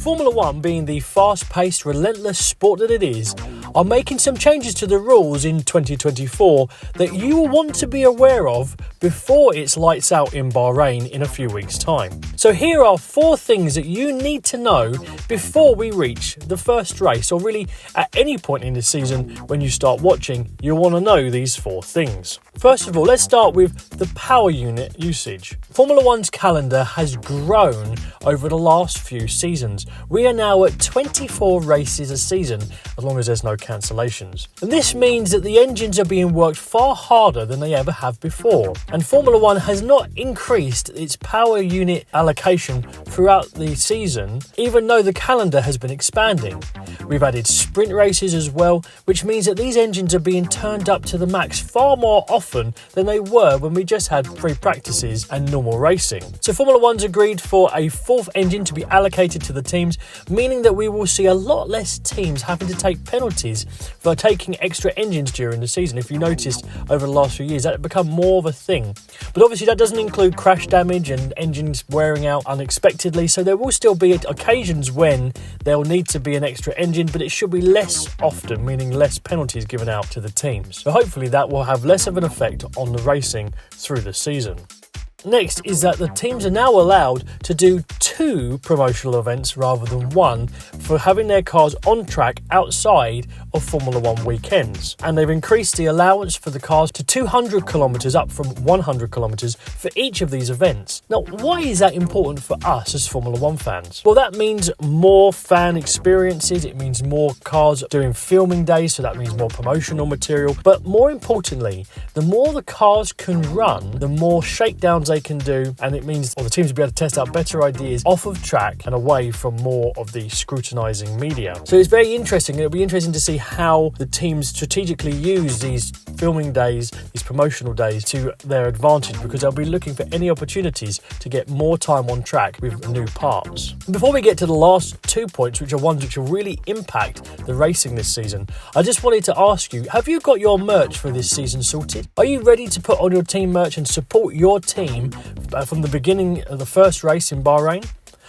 Formula One, being the fast-paced, relentless sport that it is, are making some changes to the rules in 2024 that you will want to be aware of before it's lights out in Bahrain in a few weeks' time. So here are 4 things that you need to know before we reach the first race, or really at any point in the season when you start watching, you'll want to know these 4 things. First of all, let's start with the power unit usage. Formula One's calendar has grown over the last few seasons. We are now at 24 races a season, as long as there's no cancellations. And this means that the engines are being worked far harder than they ever have before. And Formula One has not increased its power unit allocation throughout the season, even though the calendar has been expanding. We've added sprint races as well, which means that these engines are being turned up to the max far more often than they were when we just had free practices and normal racing. So Formula One's agreed for a 4th engine to be allocated to the teams, meaning that we will see a lot less teams having to take penalties for taking extra engines during the season. If you noticed over the last few years, that had become more of a thing. But obviously that doesn't include crash damage and engines wearing out unexpectedly, so there will still be occasions when there will need to be an extra engine, but it should be less often, meaning less penalties given out to the teams. So hopefully that will have less of an effect on the racing through the season. Next is that the teams are now allowed to do 2 promotional events rather than 1 for having their cars on track outside of Formula One weekends. And they've increased the allowance for the cars to 200 kilometres up from 100 kilometres for each of these events. Now, why is that important for us as Formula One fans? Well, that means more fan experiences, it means more cars doing filming days, so that means more promotional material. But more importantly, the more the cars can run, the more shakedowns they can do, and it means the teams will be able to test out better ideas off of track and away from more of the scrutinising media. So it's very interesting. It'll be interesting to see how the teams strategically use these filming days, these promotional days, to their advantage, because they'll be looking for any opportunities to get more time on track with new parts. And before we get to the last 2 points, which are ones which will really impact the racing this season, I just wanted to ask you, have you got your merch for this season sorted? Are you ready to put on your team merch and support your team from the beginning of the first race in Bahrain?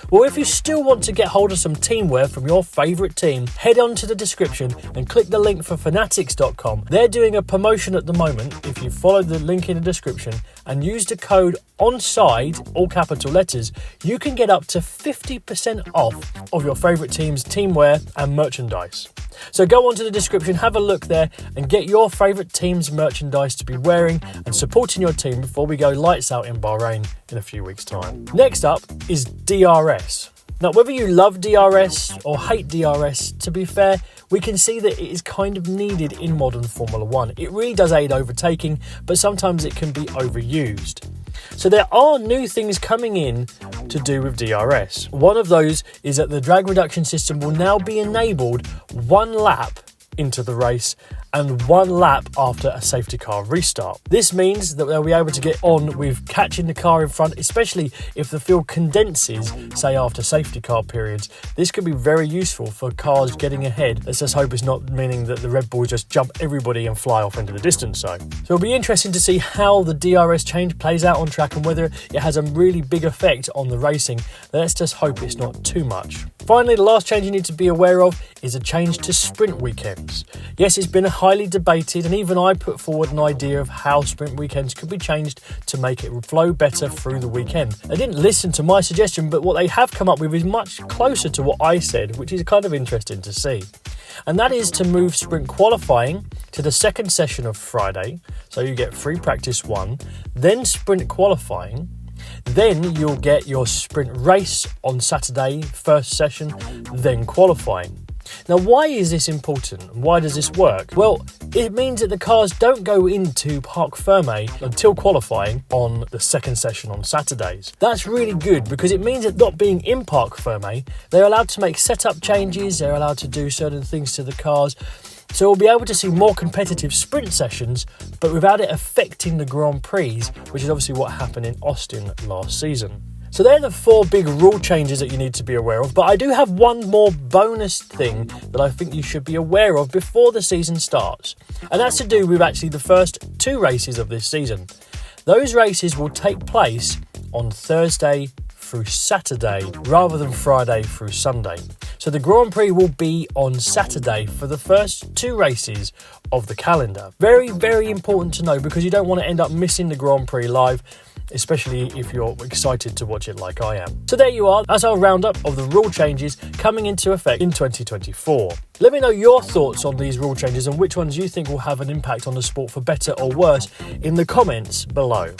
Well, if you still want to get hold of some teamwear from your favourite team, head on to the description and click the link for fanatics.com. They're doing a promotion at the moment. If you follow the link in the description and use the code ONSIDE, all capital letters, you can get up to 50% off of your favourite team's teamwear and merchandise. So go onto the description, have a look there and get your favourite team's merchandise to be wearing and supporting your team before we go lights out in Bahrain in a few weeks' time. Next up is DRS. Now, whether you love DRS or hate DRS, to be fair, we can see that it is kind of needed in modern Formula One. It really does aid overtaking, but sometimes it can be overused. So there are new things coming in to do with DRS. One of those is that the drag reduction system will now be enabled 1 lap into the race and 1 lap after a safety car restart. This means that they'll be able to get on with catching the car in front, especially if the field condenses, say after safety car periods. This could be very useful for cars getting ahead. Let's just hope it's not meaning that the Red Bulls just jump everybody and fly off into the distance zone. So it'll be interesting to see how the DRS change plays out on track and whether it has a really big effect on the racing. Let's just hope it's not too much. Finally, the last change you need to be aware of is a change to sprint weekends. Yes, it's been highly debated, and even I put forward an idea of how sprint weekends could be changed to make it flow better through the weekend. They didn't listen to my suggestion, but what they have come up with is much closer to what I said, which is kind of interesting to see. And that is to move sprint qualifying to the second session of Friday, so you get free practice 1, then sprint qualifying. Then you'll get your sprint race on Saturday, first session, then qualifying. Now, why is this important? Why does this work? Well, it means that the cars don't go into Parc Fermé until qualifying on the second session on Saturdays. That's really good because it means that not being in Parc Fermé, they're allowed to make setup changes, they're allowed to do certain things to the cars. So we'll be able to see more competitive sprint sessions, but without it affecting the Grand Prix, which is obviously what happened in Austin last season. So they're the 4 big rule changes that you need to be aware of, but I do have one more bonus thing that I think you should be aware of before the season starts. And that's to do with actually the first 2 races of this season. Those races will take place on Thursday, through Saturday rather than Friday through Sunday. So the Grand Prix will be on Saturday for the first 2 races of the calendar. Very, very important to know because you don't want to end up missing the Grand Prix live, especially if you're excited to watch it like I am. So there you are, that's our roundup of the rule changes coming into effect in 2024. Let me know your thoughts on these rule changes and which ones you think will have an impact on the sport for better or worse in the comments below.